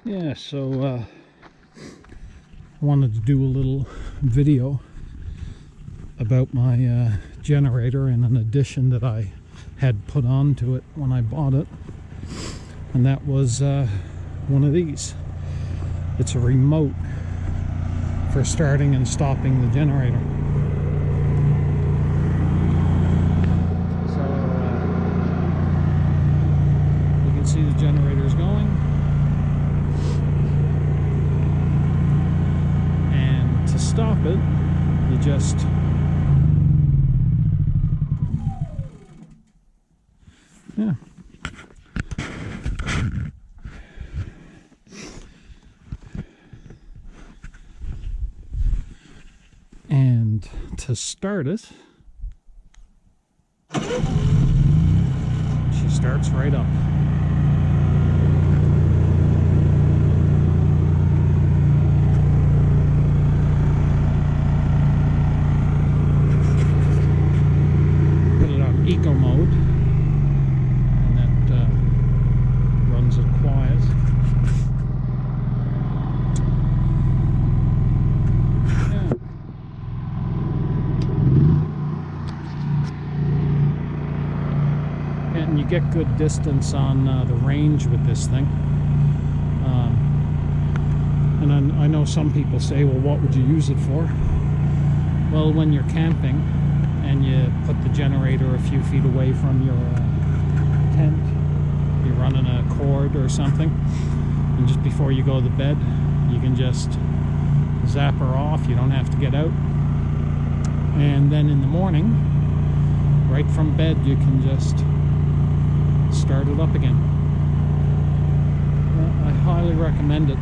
Yeah, so I wanted to do a little video about my generator and an addition that I had put onto it when I bought it, and that was one of these. It's a remote for starting and stopping the generator. So you can see the generator's going, and to stop it you just and to start it, she starts right up. Put it on eco mode, and that runs it quiet. And you get good distance on the range with this thing. And I know some people say, well, what would you use it for? Well, when you're camping and you put the generator a few feet away from your tent, you're running a cord or something, and just before you go to bed, you can just zap her off. You don't have to get out. And then in the morning, right from bed, you can just start it up again. I highly recommend it.